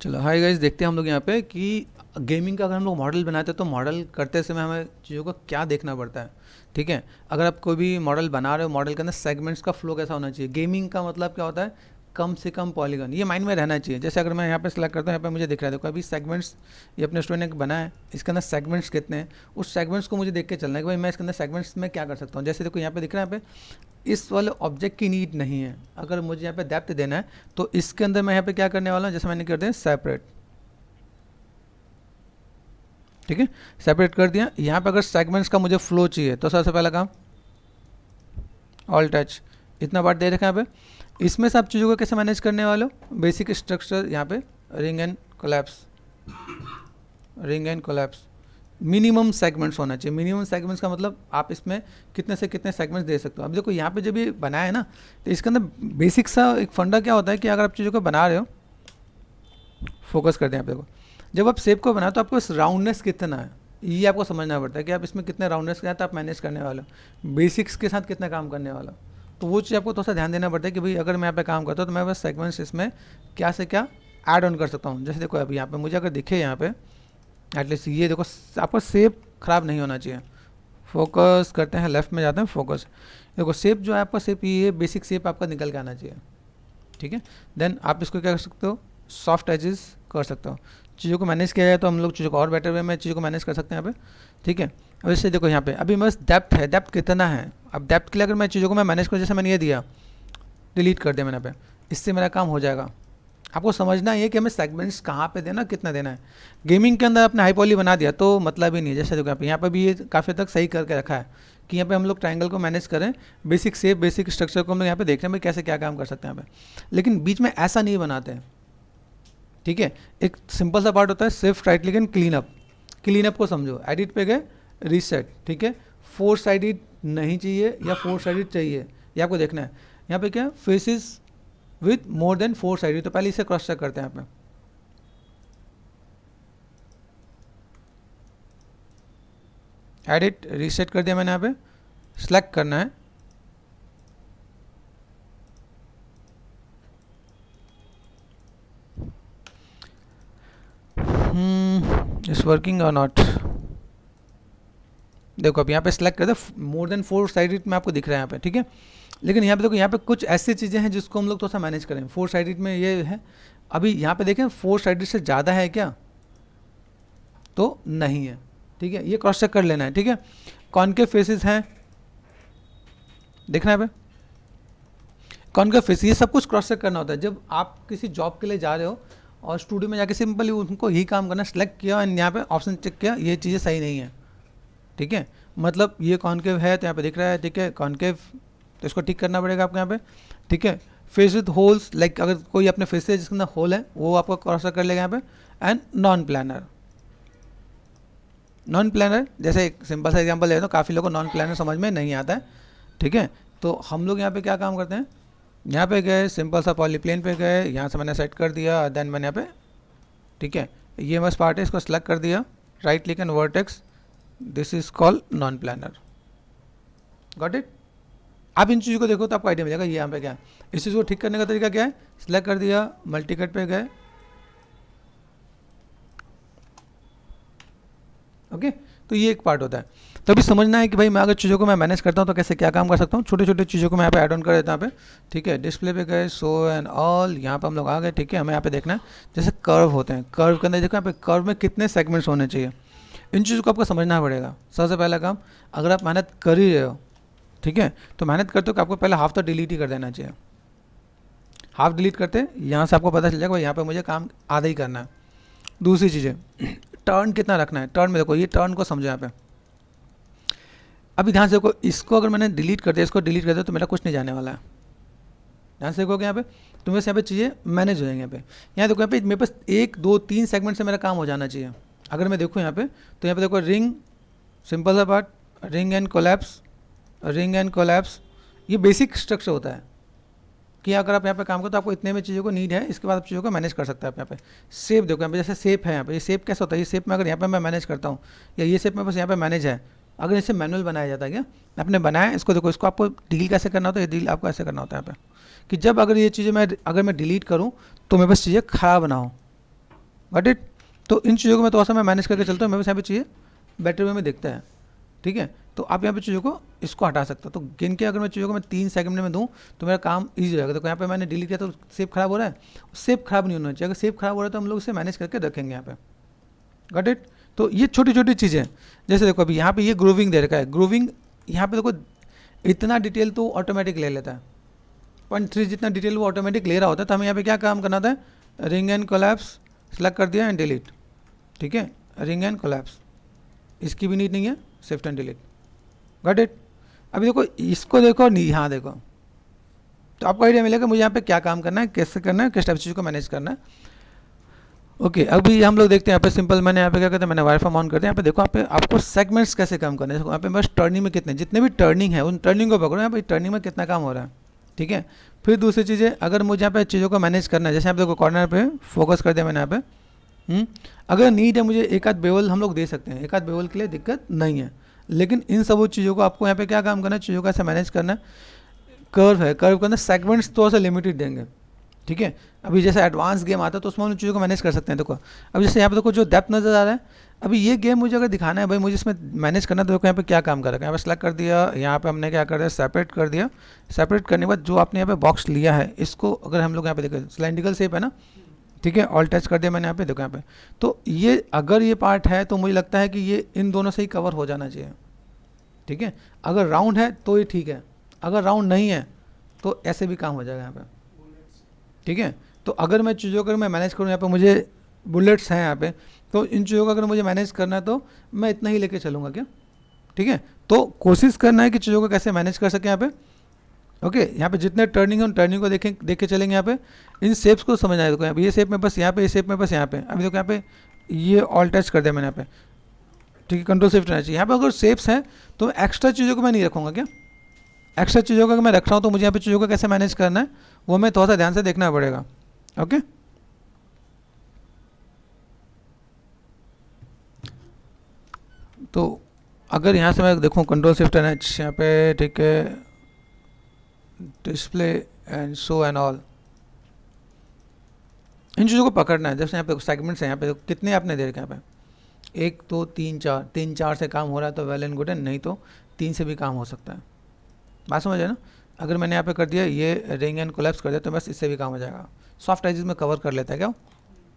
चलो hi guys, देखते हैं हम लोग यहाँ पे कि गेमिंग का अगर हम लोग मॉडल बनाते हैं तो मॉडल करते समय हमें चीज़ों को क्या देखना पड़ता है। ठीक है, अगर आप कोई भी मॉडल बना रहे हो, मॉडल के अंदर सेगमेंट्स का फ्लो कैसा होना चाहिए। गेमिंग का मतलब क्या होता है, कम से कम पॉलीगन, ये माइंड में रहना चाहिए। जैसे अगर मैं यहाँ पे सेलेक्ट करता हूँ, यहाँ पे मुझे दिख रहा है, देखो अभी सेगमेंट्स ये अपने स्टूडेंट ने बनाया है, इसके अंदर सेगमेंट्स कितने हैं, उस सेगमेंट्स को मुझे देख के चलना है कि भाई मैं इसके अंदर सेगमेंट्स में क्या कर सकता हूँ। जैसे देखो यहाँ पे दिख रहा है, यहाँ पे इस वाले ऑब्जेक्ट की नीड नहीं है। अगर मुझे यहाँ पे डेप्थ देना है तो इसके अंदर मैं यहाँ पे क्या करने वाला हूँ, जैसे मैंने कर दिया सेपरेट। ठीक है, सेपरेट कर दिया। यहाँ पे अगर सेगमेंट्स का मुझे फ्लो चाहिए तो सबसे पहला काम ऑल टच, इतना पार्ट दे रखा है यहाँ पे। इसमें से आप चीज़ों को कैसे मैनेज करने वाले हो, बेसिक स्ट्रक्चर यहाँ पे ring and collapse, ring and collapse. Minimum segments होना चाहिए। मिनिमम सेगमेंट्स का मतलब आप इसमें कितने से कितने सेगमेंट्स दे सकते हो। अब देखो यहाँ पे जब ये बनाया है ना, तो इसके अंदर बेसिक सा एक फंडा क्या होता है कि अगर आप चीज़ों को बना रहे हो, फोकस करते हैं आप देखो, जब आप शेप को बनाओ तो आपको राउंडनेस कितना है ये आपको समझना पड़ता है कि आप इसमें कितने राउंडनेस के साथ आप मैनेज करने वाले हो, बेसिक्स के साथ कितना काम करने वाला हो। तो वो चीज़ आपको थोड़ा सा ध्यान देना पड़ता है कि भाई अगर मैं यहाँ पे काम करता हूँ तो मैं बस सेगमेंट्स इसमें क्या से क्या ऐड ऑन कर सकता हूँ। जैसे देखो अभी यहाँ पे मुझे अगर दिखे, यहाँ पे एटलीस्ट ये देखो आपका शेप ख़राब नहीं होना चाहिए। फोकस करते हैं, लेफ्ट में जाते हैं, फोकस। देखो शेप जो है आपका, शेप ये बेसिक शेप आपका निकल के आना चाहिए। ठीक है, देन आप इसको क्या कर सकते हो, सॉफ्ट एजेस कर सकते हो। चीज़ों को मैनेज किया जाए तो हम लोग चीज़ों को और बेटर वे में चीज़ों को मैनेज कर सकते हैं यहाँ पे। ठीक है, अब इससे देखो यहाँ पे अभी बस डेप्थ है, डेप्थ कितना है। अब डेप्थ के लिए अगर मैं चीज़ों को मैं मैनेज करूँ, जैसे मैंने ये दिया, डिलीट कर दिया मैंने यहाँ पे, इससे मेरा काम हो जाएगा। आपको समझना है कि हमें सेगमेंट्स कहाँ पे देना, कितना देना है। गेमिंग के अंदर आपने हाई पॉली बना दिया तो मतलब ही नहीं है। जैसे देखो यहाँ पे भी ये काफ़ी तक सही करके रखा है कि यहाँ पे हम लोग ट्रायंगल को मैनेज करें, बेसिक शेप बेसिक स्ट्रक्चर को हम लोग यहाँ पे देख रहे हैं भाई कैसे क्या काम कर सकते हैं यहाँ पे, लेकिन बीच में ऐसा नहीं बनाते हैं। ठीक है, एक सिंपल सा पार्ट होता है shift right click and clean up. Clean up को समझो, एडिट पे गए, रीसेट। ठीक है, फोर साइडेड नहीं चाहिए या फोर साइडेड चाहिए, ये आपको देखना है। यहाँ पे क्या faces with more than four sided, तो पहले इसे क्रॉस चेक करते हैं यहाँ पे। एडिट रीसेट कर दिया मैंने, यहाँ पे सिलेक्ट करना है, इज वर्किंग और नॉट। देखो अब यहाँ पे सिलेक्ट कर दे, मोर देन फोर साइडेड में आपको दिख रहा है यहाँ पे। ठीक है, लेकिन यहाँ पे देखो, यहाँ पे कुछ ऐसी चीज़ें हैं जिसको हम लोग थोड़ा सा मैनेज करें। फोर साइडेड में ये है, अभी यहाँ पे देखें फोर साइडेड से ज़्यादा है क्या, तो नहीं है। ठीक है, ये क्रॉस चेक कर लेना है। ठीक है, कॉनकेव फेसेस हैं, देखना है पे कॉनकेव फेस, ये सब कुछ क्रॉस चेक करना होता है। जब आप किसी जॉब के लिए जा रहे हो और स्टूडियो में जाके सिंपली उनको ही काम करना, सेलेक्ट किया एंड यहाँ पे ऑप्शन चेक किया, ये चीज़ें सही नहीं है। ठीक है, मतलब ये कॉनकेव है तो यहाँ पे दिख रहा है। ठीक है, कॉनकेव, तो इसको ठीक करना पड़ेगा आपको यहाँ पे। ठीक है, फेस विद होल्स, लाइक अगर कोई अपने फेस है जिसके अंदर होल है वो आपको क्रॉस कर लेगा यहाँ पे। And non planner, non planner जैसे एक सिंपल सा एग्जांपल ले तो काफ़ी लोगों को नॉन प्लानर समझ में नहीं आता है। ठीक है, तो हम लोग यहाँ पे क्या काम करते हैं, यहाँ पे गए, सिंपल सा पॉलीप्लेन पे गए, यहाँ से मैंने सेट कर दिया, देन मैंने यहाँ पे, ठीक है, ये बस पार्ट है, इसको सेलेक्ट कर दिया, right click and vertex, this is called non planner. Got it. आप इन चीज़ों को देखो तो आपको आइडिया मिल जाएगा ये यहाँ पे क्या है। इस चीज़ को ठीक करने का तरीका क्या है, सिलेक्ट कर दिया, मल्टी कट पे गए, ओके। तो ये एक पार्ट होता है। तो अभी समझना है कि भाई मैं अगर चीज़ों को मैं मैनेज करता हूँ तो कैसे क्या काम कर सकता हूँ। छोटे छोटे चीज़ों को मैं यहाँ पे ऐड ऑन कर देता हूँ यहाँ पे। ठीक है, डिस्प्ले पे गए, शो एंड ऑल, यहाँ पे हम लोग आ गए। ठीक है, हमें यहाँ पे देखना है जैसे कर्व होते हैं, कर्व के अंदर देखो यहाँ पे कर्व में कितने सेगमेंट्स होने चाहिए, इन चीज़ों को आपको समझना पड़ेगा। सबसे पहला काम, अगर आप मेहनत कर ही रहे हो, ठीक है, तो मेहनत करते हो कि आपको पहले हाफ तो डिलीट ही कर देना चाहिए। हाफ डिलीट करते यहाँ से आपको पता चल जाएगा भाई यहाँ पे मुझे काम आधा ही करना है। दूसरी चीज़ें, टर्न कितना रखना है। टर्न में देखो, ये टर्न को समझो यहाँ पे। अभी ध्यान से देखो, इसको अगर मैंने डिलीट कर दिया, इसको डिलीट कर दिया तो मेरा कुछ नहीं जाने वाला है। ध्यान से देखोगे यहाँ पे, तो मेरे से यहाँ पे चीज़ें मैनेज हो जाएंगे। यहाँ पे यहाँ देखो, यहाँ पे मेरे पास 1 2 3 सेगमेंट से मेरा काम हो जाना चाहिए। अगर मैं देखूँ यहाँ पे, तो यहाँ पे देखो रिंग, सिंपल सा part, ring and collapse, ring and collapse, ये बेसिक स्ट्रक्चर होता है कि अगर आप यहाँ पे काम करो तो आपको इतने में चीज़ों को नीड है, इसके बाद आप चीज़ों को मैनेज कर सकते हैं। आप यहाँ पे शेप देखो, यहाँ पे जैसे शेप है, यहाँ पे ये शेप कैसा होता है, ये शेप में अगर यहाँ पे मैं मैनेज करता हूँ, या ये शेप में बस यहाँ पे मैनेज है, अगर इसे मैनुअल बनाया जाता है, क्या आपने बनाया, इसको देखो, इसको आपको डील कैसे करना होता है, ये डील आपको ऐसे करना होता है यहाँ पे, कि जब अगर ये चीज़ें मैं डिलीट करूँ तो मेरे पास चीज़ें खराब ना हो। Got it. तो इन चीज़ों को मैं थोड़ा सा मैं मैनेज करके चलता हूँ, मेरे पास यहाँ पे चाहिए बेटर वे में दिखता है, ठीक है। तो आप यहाँ पे चीज़ों को इसको हटा सकते हो। तो गिन के अगर मैं चीज़ों को मैं 3 सेकंड में दूँ तो मेरा काम ईजी हो जाएगा। तो यहाँ पे मैंने डिलीट किया तो सेप खराब हो रहा है, सेप खराब नहीं होना चाहिए। अगर सेप खराब हो रहा है तो हम लोग इसे मैनेज करके रखेंगे यहाँ पे, गॉट इट। तो ये छोटी छोटी चीज़ें, जैसे देखो अभी यहाँ पे ये ग्रूविंग दे रखा है, ग्रूविंग यहाँ पे देखो इतना डिटेल तो ऑटोमेटिक ले लेता है, 0.3 जितना डिटेल वो ऑटोमेटिक ले रहा होता है। तो हमें यहाँ पे क्या काम करना था, रिंग एंड कोलैप्स सेलेक्ट कर दिया एंड डिलीट, ठीक है। रिंग एंड कोलैप्स, इसकी भी नीड नहीं है, shift and delete, got it. अभी देखो इसको देखो नहीं, हाँ देखो, तो आपको आइडिया मिलेगा मुझे यहाँ पे क्या काम करना है, कैसे करना है, किस टाइप चीज़ को मैनेज करना है। ओके अभी हम लोग देखते हैं यहाँ पे सिंपल मैंने यहाँ पे क्या करते हैं, मैंने वाईफाई ऑन करते हैं। यहाँ पे देखो यहाँ पे आपको सेगमेंट्स कैसे काम करना है। यहाँ पे बस टर्निंग में कितने, जितने भी टर्निंग है उन टर्निंग को पकड़ो, यहाँ पे टर्निंग में कितना काम हो रहा है, ठीक है। फिर दूसरी चीज़ें, अगर मुझे यहाँ पे चीज़ों को मैनेज करना है, जैसे यहाँ पे देखो कॉर्नर पे फोकस कर दिया मैंने यहाँ पे, अगर नीड है मुझे एक आध बेवल हम लोग दे सकते हैं, एक आध बेवल के लिए दिक्कत नहीं है। लेकिन इन सब चीज़ों को आपको यहाँ पे क्या काम करना है, चीज़ों को ऐसे मैनेज करना है। कर्व है, कर्व के अंदर सेगमेंट्स थोड़ा सा लिमिटेड देंगे, ठीक है। अभी जैसे एडवांस गेम आता है तो उसमें उन चीज़ों को मैनेज कर सकते हैं। देखो अब जैसे यहाँ पे देखो जो डेप्थ नज़र आ रहा है, अभी ये गेम मुझे अगर दिखाना है भाई, मुझे इसमें मैनेज करना है, तो देखो यहाँ पे क्या काम कर रखा है, यहाँ पे सेलेक्ट कर दिया, यहाँ पे हमने क्या कर दिया, सेपरेट कर दिया। सेपरेट करने के बाद जो आपने यहाँ पे बॉक्स लिया है, इसको अगर हम लोग यहाँ पे देखें सिलेंड्रिकल शेप है ना, ठीक है, ऑल टच कर दिया मैंने यहाँ पे, देखो यहाँ पे। तो ये अगर ये पार्ट है तो मुझे लगता है कि ये इन दोनों से ही कवर हो जाना चाहिए, ठीक है। अगर राउंड है तो ये ठीक है, अगर राउंड नहीं है तो ऐसे भी काम हो जाएगा यहाँ पे, ठीक है। तो अगर मैं चीज़ों को मैं मैनेज करूँ, यहाँ पे मुझे बुलेट्स हैं यहाँ पे, तो इन चीज़ों को अगर मुझे मैनेज करना है तो मैं इतना ही लेके चलूँगा क्या, ठीक है। तो कोशिश करना है कि चीज़ों को कैसे मैनेज कर सकें यहाँ पे, ओके। यहाँ पे जितने टर्निंग है उन टर्निंग को देख के चलेंगे। यहाँ पे इन शेप्स को समझना है, देखो यहाँ पे ये शेप में बस यहाँ पे, ये शेप में बस यहाँ पे। अभी देखो यहाँ पे ये ऑल टच कर दिया मैंने यहाँ पे, ठीक है, कंट्रोल शिफ्ट रहना चाहिए। यहाँ पे अगर शेप्स हैं तो एक्स्ट्रा चीज़ों को मैं नहीं रखूँगा क्या, एक्स्ट्रा चीज़ों का अगर मैं रख रहा हूँ तो मुझे यहाँ पे चीज़ों को कैसे मैनेज करना है वो मैं थोड़ा सा ध्यान से देखना पड़ेगा, ओके। तो अगर यहाँ से मैं देखूँ कंट्रोल शिफ्ट एंड एच यहाँ पे, ठीक है, display and show and all, इन चीज़ों को पकड़ना है। जैसे यहाँ पे सेगमेंट्स हैं, यहाँ पे कितने आपने दे रखे यहाँ पे, 1 2 3 4, 3 4 से काम हो रहा है तो वेल एंड गुड है, नहीं तो 3 से भी काम हो सकता है, बात समझ है ना। अगर मैंने यहाँ पे कर दिया ये रिंग एंड कोलैप्स कर दिया तो बस इससे भी काम हो जाएगा, सॉफ्ट एजेस में कवर कर लेता है क्या,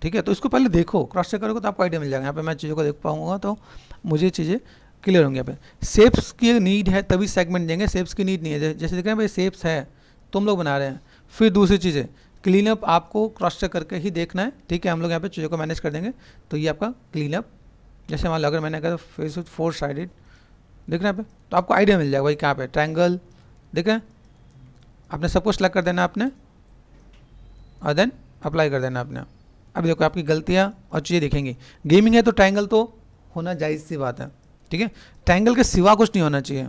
ठीक है। तो इसको पहले देखो, क्रॉस चेक करोगे तो आपको आइडिया मिल जाएगा। यहाँ पे मैं चीज़ों को देख पाऊंगा तो मुझे चीज़ें क्लियर होंगी। यहाँ पे शेप्स की नीड है तभी सेगमेंट देंगे, शेप्स की नीड नहीं है। जैसे देख रहे हैं भाई शेप्स है तो हम लोग बना रहे हैं। फिर दूसरी चीज़ें क्लीन अप आपको क्रॉस चेक करके ही देखना है, ठीक है। हम लोग यहाँ पे चीज़ों को मैनेज कर देंगे तो ये आपका क्लीन अप, जैसे मान लो अगर मैंने कहा फेस 4 साइडेड, देख रहे हैं यहाँ पे, तो आपको आइडिया मिल जाएगा भाई कहाँ पे ट्रायंगल, देख रहे हैं। आपने सब कुछ सेलेक्ट कर देना आपने और देन अप्लाई कर देना आपने। अभी देखो आपकी गलतियाँ और चीज़ें दिखेंगी। गेमिंग है तो ट्रायंगल तो होना जायज़ सी बात है, ठीक है। ट्रायंगल के सिवा कुछ नहीं होना चाहिए,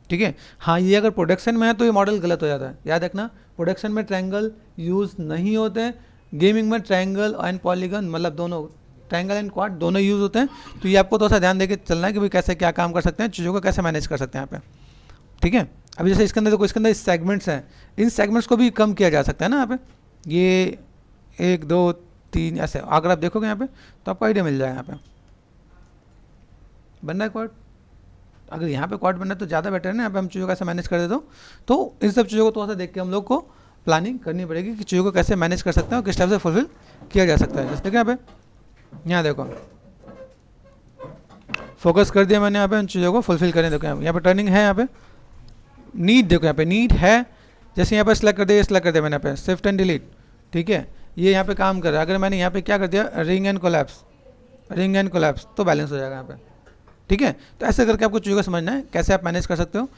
ठीक है। हाँ ये अगर प्रोडक्शन में है तो ये मॉडल गलत हो जाता है, याद रखना। प्रोडक्शन में ट्रायंगल यूज़ नहीं होते हैं, गेमिंग में ट्रायंगल एंड पॉलीगन मतलब दोनों, ट्रायंगल एंड क्वाड दोनों यूज़ होते हैं। तो ये आपको थोड़ा सा ध्यान देके चलना है कि भाई कैसे क्या काम कर सकते हैं, चीज़ों को कैसे मैनेज कर सकते हैं यहाँ पे, ठीक है। अभी जैसे इसके अंदर देखो, इसके अंदर सेगमेंट्स हैं, इन सेगमेंट्स को भी कम किया जा सकता है ना यहाँ पे, ये 1 2 3 ऐसे अगर आप देखोगे यहाँ पे तो आपको आइडिया मिल जाएगा। यहाँ पे बनना है क्वाड, अगर यहाँ पे क्वाड बनना है तो ज़्यादा बेटर है ना। यहाँ पे हम चीज़ों को कैसे मैनेज कर देते हो, तो इन सब चीज़ों को थोड़ा सा देख के हम लोग को प्लानिंग करनी पड़ेगी कि चीज़ों को कैसे मैनेज कर सकते हैं और किस टाइप से फुलफिल किया जा सकता है। जैसे देखो यहाँ पे, यहाँ देखो फोकस कर दिया मैंने, यहाँ पे उन चीज़ों को फुलफिल करें। देखो यहाँ पे टर्निंग है, यहाँ पे नीड देखो, यहाँ पे नीड है, जैसे यहाँ पे सेलेक्ट कर दिया, सेलेक्ट कर दिया मैंने यहाँ पे शिफ्ट एंड डिलीट, ठीक है। ये यहाँ पे काम कर रहा है। अगर मैंने यहाँ पे क्या कर दिया ring and collapse, ring and collapse, तो बैलेंस हो जाएगा यहाँ पे, ठीक है। तो ऐसे करके आपको चीज़ों को समझना है कैसे आप मैनेज कर सकते हो।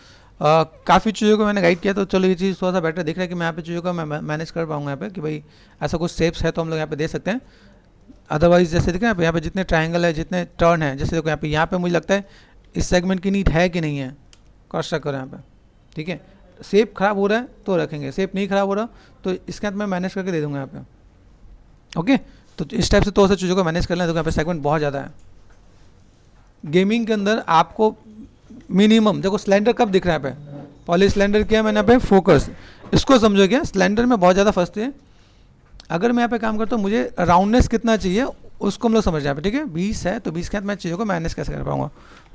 काफ़ी चीज़ों को मैंने गाइड किया तो चलो ये चीज़ थोड़ा सा बेटर दिख रहा है कि मैं यहाँ पे चीज़ों को मैं मैनेज कर पाऊँगा यहाँ पे, कि भाई ऐसा कुछ शेप्स है तो हम लोग यहाँ पे दे सकते हैं। अदरवाइज जैसे देखें यहाँ पे जितने ट्रायंगल है, जितने टर्न है, जैसे देखो यहाँ पे मुझे लगता है इस सेगमेंट की नीड है कि नहीं है, क्रॉस चेक करो यहाँ पे, ठीक है। शेप खराब हो रहा है तो रखेंगे, शेप नहीं खराब हो रहा तो इसके अंदर मैं मैनेज करके दे दूँगा यहाँ पे, ओके। तो इस टाइप से थोड़ा सा चीज़ों को मैनेज कर लें। तो यहाँ पे सेगमेंट बहुत ज़्यादा है गेमिंग के अंदर। आपको मिनिमम देखो सिलेंडर कब दिख रहा है यहाँ पे, पॉली सिलेंडर किया मैंने यहाँ पे फोकस, इसको समझो क्या, सिलेंडर में बहुत ज़्यादा फंसते हैं। अगर मैं यहाँ पे काम करता हूँ, मुझे राउंडनेस कितना चाहिए उसको हम लोग समझ यहाँ पे, ठीक है। 20 है तो 20 के साथ मैं चीज़ों को मैनेज कैसे कर पाऊँगा।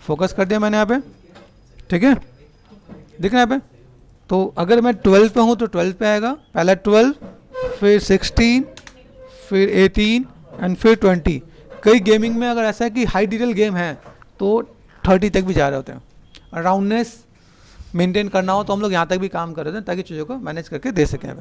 फोकस कर दिया मैंने यहाँ पे, ठीक है, दिख रहा है यहाँ पे। तो अगर मैं 12 पे हूँ तो 12 पे आएगा, पहला 12, फिर 16, फिर 18 एंड फिर 20। कई गेमिंग में अगर ऐसा है कि हाई डिटेल गेम है तो 30 तक भी जा रहे होते हैं। राउंडनेस मेंटेन करना हो तो हम लोग यहाँ तक भी काम कर रहे थे ताकि चीज़ों को मैनेज करके दे सकें।